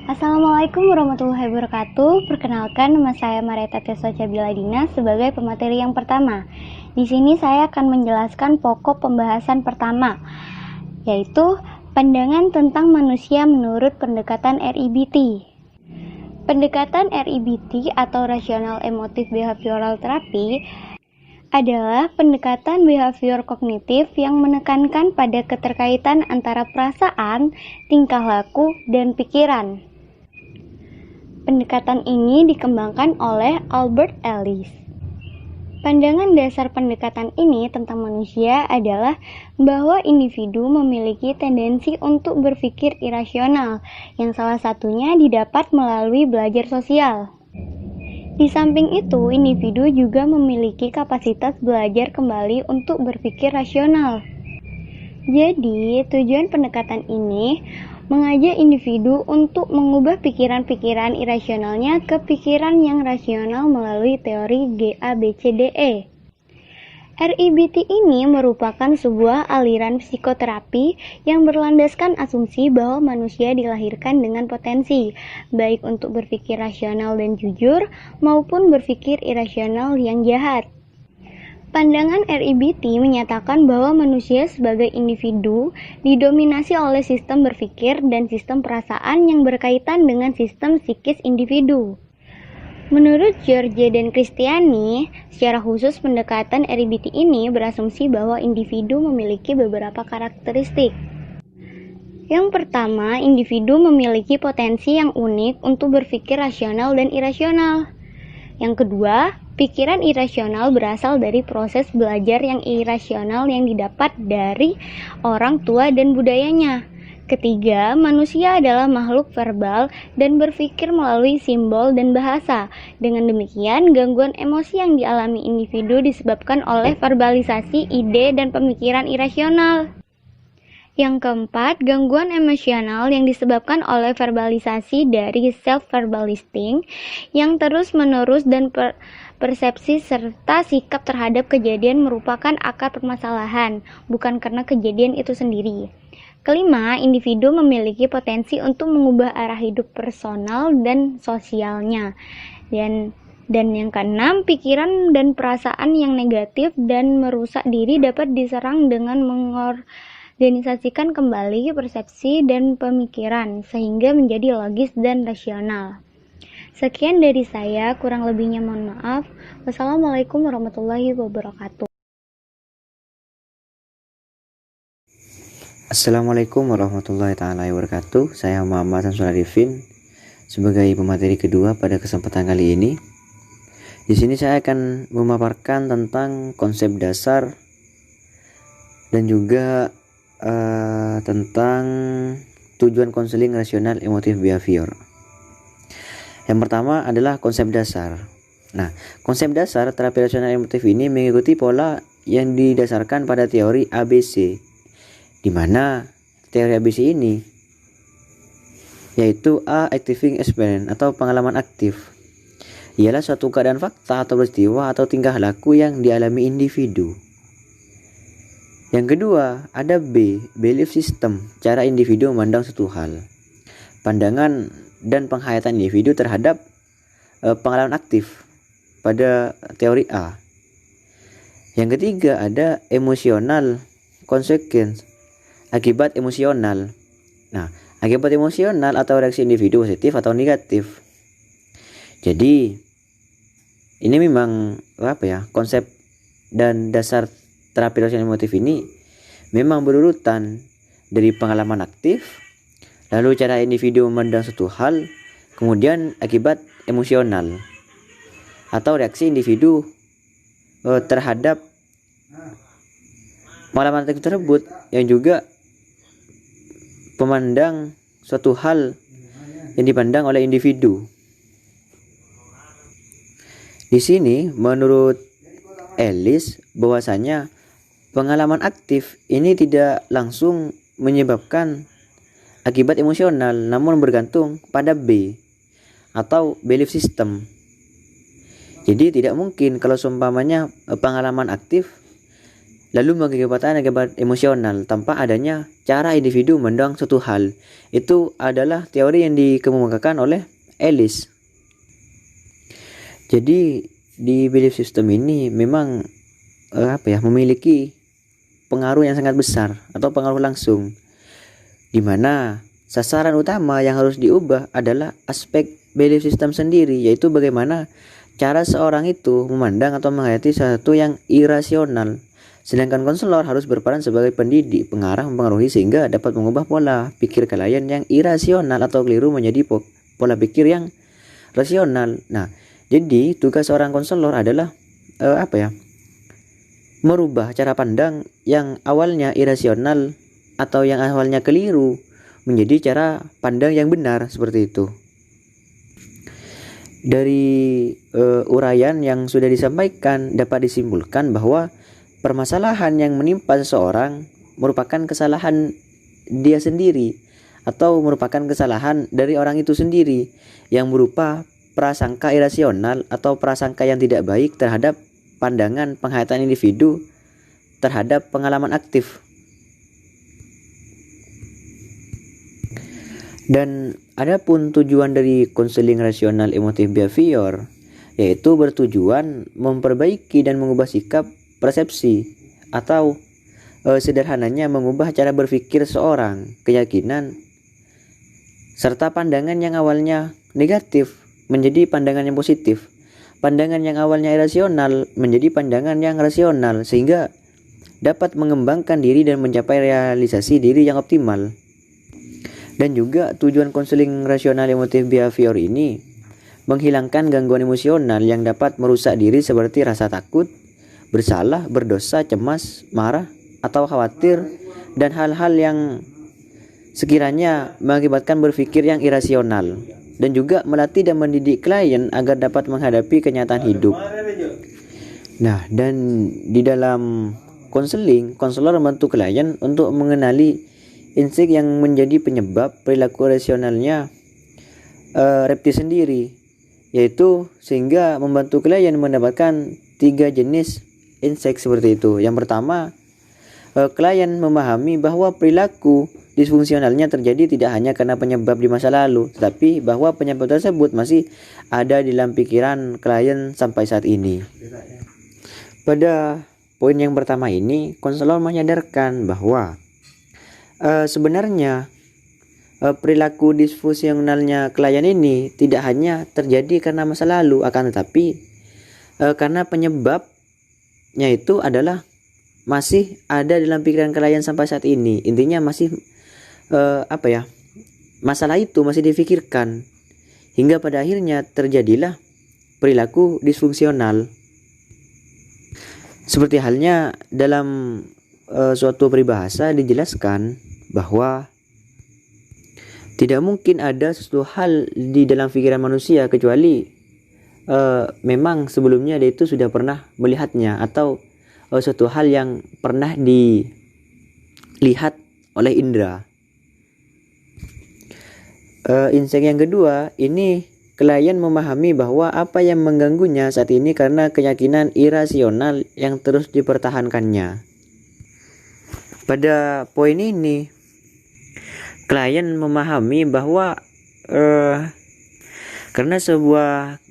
Assalamualaikum warahmatullahi wabarakatuh. Perkenalkan, nama saya Marieta Tesoca Biladina sebagai pemateri yang pertama. Di sini saya akan menjelaskan pokok pembahasan pertama, yaitu pandangan tentang manusia menurut pendekatan REBT. Pendekatan REBT atau Rational Emotive Behavioral Therapy adalah pendekatan behavior kognitif yang menekankan pada keterkaitan antara perasaan, tingkah laku, dan pikiran. Pendekatan ini dikembangkan oleh Albert Ellis. Pandangan dasar pendekatan ini tentang manusia adalah bahwa individu memiliki tendensi untuk berpikir irasional, yang salah satunya didapat melalui belajar sosial. Di samping itu, individu juga memiliki kapasitas belajar kembali untuk berpikir rasional. Jadi, tujuan pendekatan ini mengajak individu untuk mengubah pikiran-pikiran irasionalnya ke pikiran yang rasional melalui teori GABCDE. REBT ini merupakan sebuah aliran psikoterapi yang berlandaskan asumsi bahwa manusia dilahirkan dengan potensi, baik untuk berpikir rasional dan jujur, maupun berpikir irasional yang jahat. Pandangan REBT menyatakan bahwa manusia sebagai individu didominasi oleh sistem berpikir dan sistem perasaan yang berkaitan dengan sistem psikis individu. Menurut George dan Christiani, secara khusus pendekatan REBT ini berasumsi bahwa individu memiliki beberapa karakteristik. Yang pertama, individu memiliki potensi yang unik untuk berpikir rasional dan irasional. Yang kedua, pikiran irasional berasal dari proses belajar yang irasional yang didapat dari orang tua dan budayanya. Ketiga, manusia adalah makhluk verbal dan berpikir melalui simbol dan bahasa. Dengan demikian, gangguan emosi yang dialami individu disebabkan oleh verbalisasi ide dan pemikiran irasional. Yang keempat, gangguan emosional yang disebabkan oleh verbalisasi dari self-verbalisting yang terus-menerus dan persepsi serta sikap terhadap kejadian merupakan akar permasalahan, bukan karena kejadian itu sendiri. Kelima, individu memiliki potensi untuk mengubah arah hidup personal dan sosialnya. Dan yang keenam, pikiran dan perasaan yang negatif dan merusak diri dapat diserang dengan mengorganisasikan kembali persepsi dan pemikiran, sehingga menjadi logis dan rasional. Sekian dari saya, kurang lebihnya mohon maaf. Wassalamualaikum warahmatullahi wabarakatuh. Assalamualaikum warahmatullahi wabarakatuh. Saya Muhammad Samsul Arifin sebagai pemateri kedua pada kesempatan kali ini. Di sini saya akan memaparkan tentang konsep dasar dan juga tentang tujuan konseling rasional emotif behavior. Yang pertama adalah konsep dasar. Nah, konsep dasar terapi rasional emotif ini mengikuti pola yang didasarkan pada teori ABC, di mana teori ABC ini yaitu A activing experience atau pengalaman aktif ialah suatu keadaan fakta atau peristiwa atau tingkah laku yang dialami individu. Yang kedua ada B belief system, cara individu memandang suatu hal, pandangan dan penghayatan individu terhadap pengalaman aktif pada teori A. Yang ketiga ada emotional consequence, akibat emosional. Nah, akibat emosional atau reaksi individu positif atau negatif. Jadi ini memang konsep dan dasar terapi rasional emotif ini memang berurutan dari pengalaman aktif, lalu cara individu memandang suatu hal, kemudian akibat emosional atau reaksi individu terhadap pengalaman aktif tersebut, yang juga pemandang suatu hal yang dipandang oleh individu. Di sini menurut Ellis bahwasanya pengalaman aktif ini tidak langsung menyebabkan akibat emosional, namun bergantung pada B atau belief system. Jadi tidak mungkin kalau seumpamanya pengalaman aktif lalu mengakibatkan akibat emosional tanpa adanya cara individu mendorong suatu hal. Itu adalah teori yang dikemukakan oleh Ellis. Jadi di belief system ini memang memiliki pengaruh yang sangat besar atau pengaruh langsung, di mana sasaran utama yang harus diubah adalah aspek belief system sendiri, yaitu bagaimana cara seorang itu memandang atau menghayati sesuatu yang irasional. Sedangkan konselor harus berperan sebagai pendidik, pengarah, mempengaruhi sehingga dapat mengubah pola pikir klien yang irasional atau keliru menjadi pola pikir yang rasional. Nah, jadi tugas seorang konselor adalah merubah cara pandang yang awalnya irasional atau yang awalnya keliru menjadi cara pandang yang benar, seperti itu. Dari uraian yang sudah disampaikan dapat disimpulkan bahwa permasalahan yang menimpa seseorang merupakan kesalahan dia sendiri atau merupakan kesalahan dari orang itu sendiri yang berupa prasangka irasional atau prasangka yang tidak baik terhadap pandangan penghayatan individu terhadap pengalaman aktif. Dan adapun tujuan dari konseling rasional emotif behavior yaitu bertujuan memperbaiki dan mengubah sikap persepsi atau sederhananya mengubah cara berpikir seorang, keyakinan serta pandangan yang awalnya negatif menjadi pandangan yang positif, pandangan yang awalnya irasional menjadi pandangan yang rasional, sehingga dapat mengembangkan diri dan mencapai realisasi diri yang optimal. Dan juga tujuan konseling rasional emotif behavior ini menghilangkan gangguan emosional yang dapat merusak diri seperti rasa takut, bersalah, berdosa, cemas, marah, atau khawatir, dan hal-hal yang sekiranya mengakibatkan berpikir yang irasional, dan juga melatih dan mendidik klien agar dapat menghadapi kenyataan hidup. Nah, dan di dalam konseling, konselor membantu klien untuk mengenali insting yang menjadi penyebab perilaku rasionalnya reptil sendiri, yaitu sehingga membantu klien mendapatkan 3 jenis insting seperti itu. Yang pertama, klien memahami bahwa perilaku disfungsionalnya terjadi tidak hanya karena penyebab di masa lalu, tetapi bahwa penyebab tersebut masih ada di dalam pikiran klien sampai saat ini. Pada poin yang pertama ini, konselor menyadarkan bahwa sebenarnya perilaku disfungsionalnya klien ini tidak hanya terjadi karena masa lalu, akan tetapi karena penyebabnya itu adalah masih ada dalam pikiran klien sampai saat ini. Intinya masih masalah itu masih difikirkan hingga pada akhirnya terjadilah perilaku disfungsional. Seperti halnya dalam suatu peribahasa dijelaskan bahwa tidak mungkin ada sesuatu hal di dalam pikiran manusia kecuali memang sebelumnya dia itu sudah pernah melihatnya, atau suatu hal yang pernah dilihat oleh indera. Insting yang kedua ini, klien memahami bahwa apa yang mengganggunya saat ini karena keyakinan irasional yang terus dipertahankannya. Pada poin ini, klien memahami bahwa karena sebuah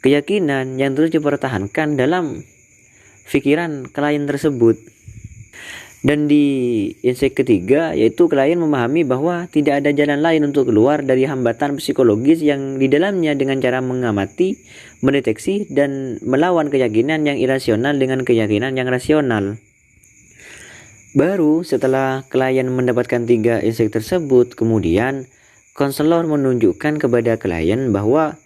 keyakinan yang terus dipertahankan dalam pikiran klien tersebut. Dan di insting ketiga, yaitu klien memahami bahwa tidak ada jalan lain untuk keluar dari hambatan psikologis yang di dalamnya dengan cara mengamati, mendeteksi, dan melawan keyakinan yang irasional dengan keyakinan yang rasional. Baru setelah klien mendapatkan 3 insting tersebut, kemudian konselor menunjukkan kepada klien bahwa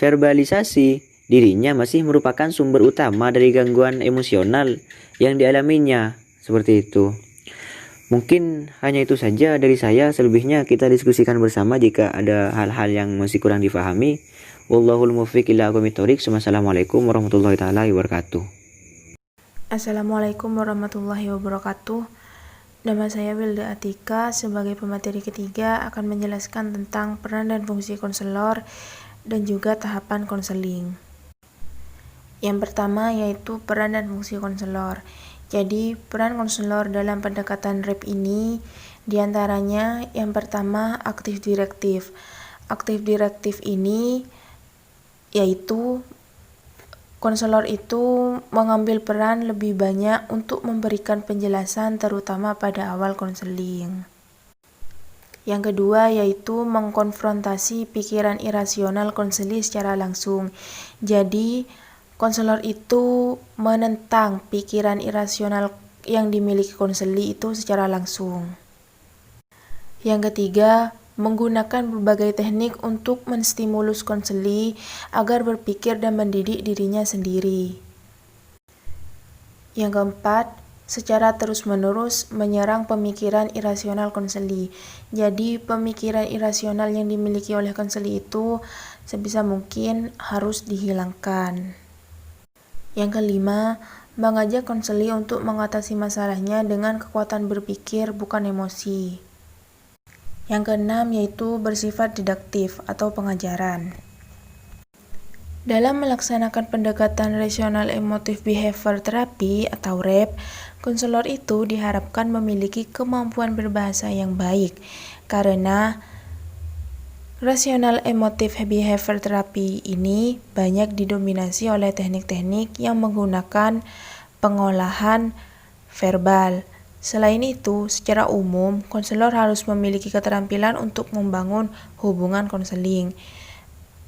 verbalisasi dirinya masih merupakan sumber utama dari gangguan emosional yang dialaminya. Seperti itu. Mungkin hanya itu saja dari saya, selebihnya kita diskusikan bersama jika ada hal-hal yang masih kurang difahami. Wallahul muwaffiq ila aqwamit thoriq. Wassalamualaikum warahmatullahi taala wabarakatuh. Assalamualaikum warahmatullahi wabarakatuh. Nama saya Wilda Atika. Sebagai pemateri ketiga akan menjelaskan tentang peran dan fungsi konselor dan juga tahapan konseling. Yang pertama yaitu peran dan fungsi konselor. Jadi, peran konselor dalam pendekatan REP ini diantaranya yang pertama aktif direktif. Aktif direktif ini yaitu konselor itu mengambil peran lebih banyak untuk memberikan penjelasan terutama pada awal konseling. Yang kedua yaitu mengkonfrontasi pikiran irasional konseli secara langsung. Jadi, konselor itu menentang pikiran irasional yang dimiliki konseli itu secara langsung. Yang ketiga, menggunakan berbagai teknik untuk menstimulus konseli agar berpikir dan mendidik dirinya sendiri. Yang keempat, secara terus-menerus menyerang pemikiran irasional konseli. Jadi, pemikiran irasional yang dimiliki oleh konseli itu sebisa mungkin harus dihilangkan. Yang kelima, mengajak konseli untuk mengatasi masalahnya dengan kekuatan berpikir bukan emosi. Yang keenam yaitu bersifat didaktif atau pengajaran. Dalam melaksanakan pendekatan Rational Emotive Behavior Therapy atau REP, konselor itu diharapkan memiliki kemampuan berbahasa yang baik karena Rational Emotive Behavior Therapy ini banyak didominasi oleh teknik-teknik yang menggunakan pengolahan verbal. Selain itu, secara umum, konselor harus memiliki keterampilan untuk membangun hubungan konseling.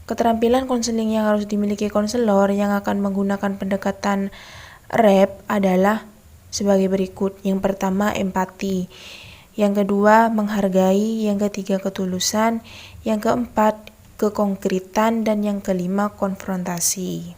Keterampilan konseling yang harus dimiliki konselor yang akan menggunakan pendekatan REP adalah sebagai berikut. Yang pertama, empati. Yang kedua, menghargai. Yang ketiga, ketulusan. Yang keempat, kekongkritan. Dan yang kelima, konfrontasi.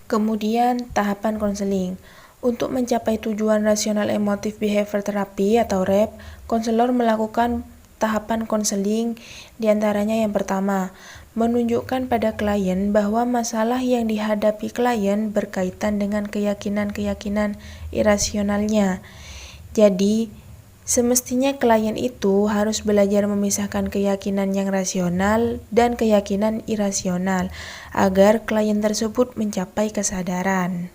Kemudian, tahapan konseling. Untuk mencapai tujuan Rational Emotive Behavior Therapy atau REP, konselor melakukan tahapan konseling diantaranya yang pertama, menunjukkan pada klien bahwa masalah yang dihadapi klien berkaitan dengan keyakinan-keyakinan irasionalnya. Jadi, semestinya klien itu harus belajar memisahkan keyakinan yang rasional dan keyakinan irasional agar klien tersebut mencapai kesadaran.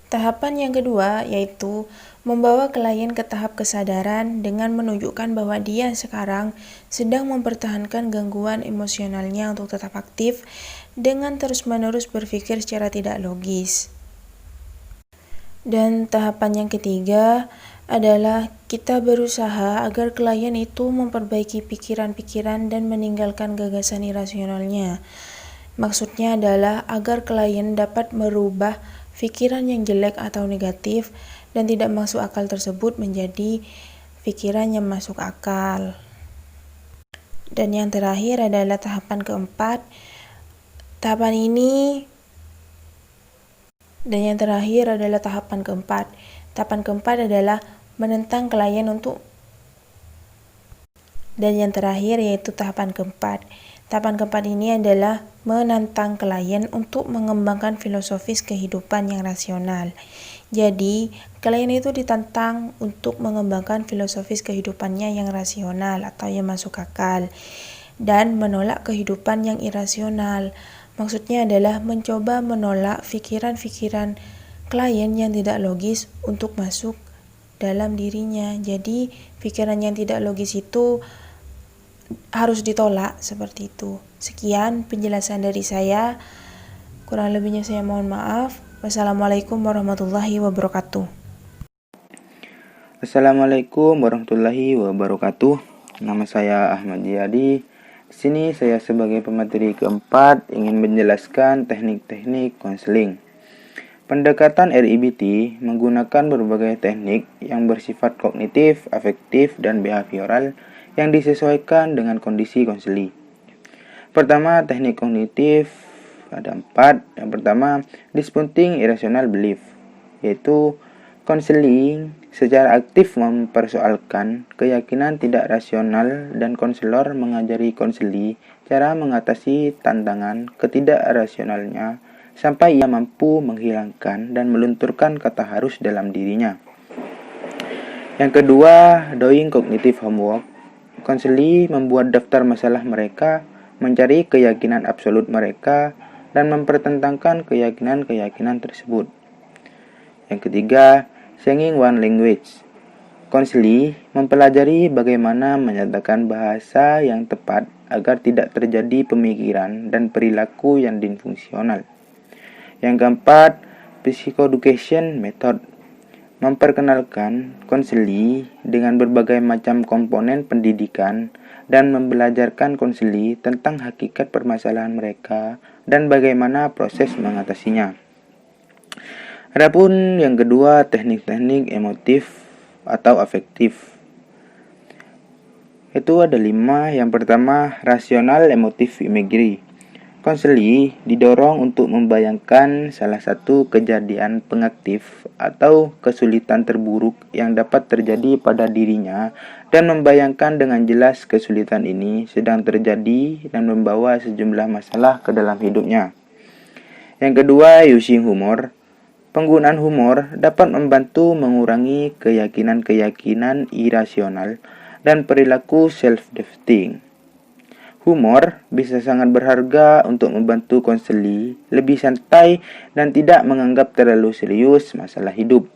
Tahapan yang kedua yaitu membawa klien ke tahap kesadaran dengan menunjukkan bahwa dia sekarang sedang mempertahankan gangguan emosionalnya untuk tetap aktif dengan terus-menerus berpikir secara tidak logis. Dan tahapan yang ketiga adalah kita berusaha agar klien itu memperbaiki pikiran-pikiran dan meninggalkan gagasan irasionalnya. Maksudnya adalah agar klien dapat merubah pikiran yang jelek atau negatif dan tidak masuk akal tersebut menjadi pikiran yang masuk akal. Dan yang terakhir adalah tahapan keempat. Tahapan keempat adalah menentang klien untuk tahapan keempat ini adalah menantang klien untuk mengembangkan filosofis kehidupan yang rasional. Jadi, klien itu ditantang untuk mengembangkan filosofis kehidupannya yang rasional atau yang masuk akal dan menolak kehidupan yang irasional. Maksudnya adalah mencoba menolak pikiran-pikiran klien yang tidak logis untuk masuk dalam dirinya. Jadi, pikiran yang tidak logis itu harus ditolak seperti itu. Sekian penjelasan dari saya. Kurang lebihnya saya mohon maaf. Wassalamualaikum warahmatullahi wabarakatuh. Assalamualaikum warahmatullahi wabarakatuh. Nama saya Ahmad Jiyadi. Di sini saya sebagai pemateri keempat ingin menjelaskan teknik-teknik konseling. Pendekatan REBT menggunakan berbagai teknik yang bersifat kognitif, afektif, dan behavioral yang disesuaikan dengan kondisi konseli. Pertama, teknik kognitif ada 4. Yang pertama, disputing irrational belief, yaitu konseling secara aktif mempersoalkan keyakinan tidak rasional dan konselor mengajari konseli cara mengatasi tantangan ketidakrasionalnya sampai ia mampu menghilangkan dan melunturkan kata harus dalam dirinya. Yang kedua, doing cognitive homework. Konseli membuat daftar masalah mereka, mencari keyakinan absolut mereka, dan mempertentangkan keyakinan-keyakinan tersebut. Yang ketiga, singing one language. Konseli mempelajari bagaimana menyatakan bahasa yang tepat agar tidak terjadi pemikiran dan perilaku yang disfungsional. Yang keempat, psychoeducation method. Memperkenalkan konseli dengan berbagai macam komponen pendidikan dan membelajarkan konseli tentang hakikat permasalahan mereka dan bagaimana proses mengatasinya. Adapun yang kedua, teknik-teknik emotif atau afektif. Itu ada 5. Yang pertama, rasional emotif imagery. Konseli didorong untuk membayangkan salah satu kejadian pengaktif atau kesulitan terburuk yang dapat terjadi pada dirinya dan membayangkan dengan jelas kesulitan ini sedang terjadi dan membawa sejumlah masalah ke dalam hidupnya. Yang kedua, using humor. Penggunaan humor dapat membantu mengurangi keyakinan-keyakinan irasional dan perilaku self-defeating. Humor bisa sangat berharga untuk membantu konseli lebih santai dan tidak menganggap terlalu serius masalah hidup.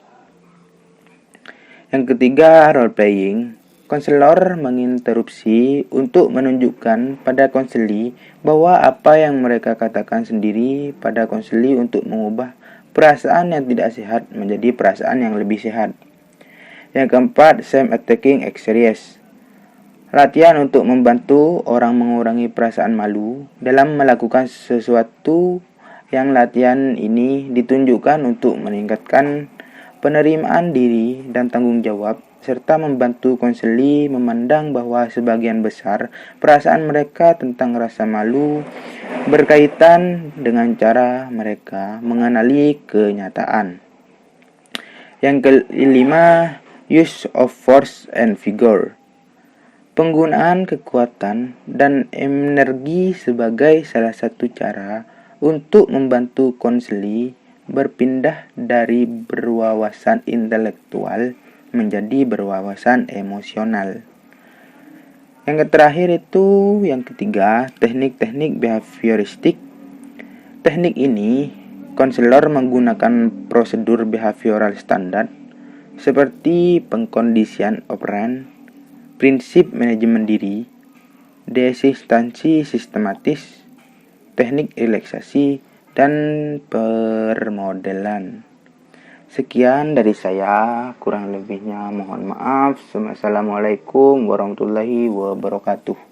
Yang ketiga, role playing. Konselor menginterupsi untuk menunjukkan pada konseli bahwa apa yang mereka katakan sendiri pada konseli untuk mengubah perasaan yang tidak sehat menjadi perasaan yang lebih sehat. Yang keempat, shame-attacking exercise. Latihan untuk membantu orang mengurangi perasaan malu dalam melakukan sesuatu. Yang latihan ini ditunjukkan untuk meningkatkan penerimaan diri dan tanggung jawab, serta membantu konseli memandang bahwa sebagian besar perasaan mereka tentang rasa malu berkaitan dengan cara mereka mengenali kenyataan. Yang kelima, use of force and vigor. Penggunaan kekuatan dan energi sebagai salah satu cara untuk membantu konseli berpindah dari berwawasan intelektual menjadi berwawasan emosional. Yang terakhir itu yang ketiga, teknik-teknik behavioristik. Teknik ini, konselor menggunakan prosedur behavioral standar seperti pengkondisian operan, prinsip manajemen diri, desistansi sistematis, teknik relaksasi, dan permodelan. Sekian dari saya, kurang lebihnya mohon maaf. Assalamualaikum warahmatullahi wabarakatuh.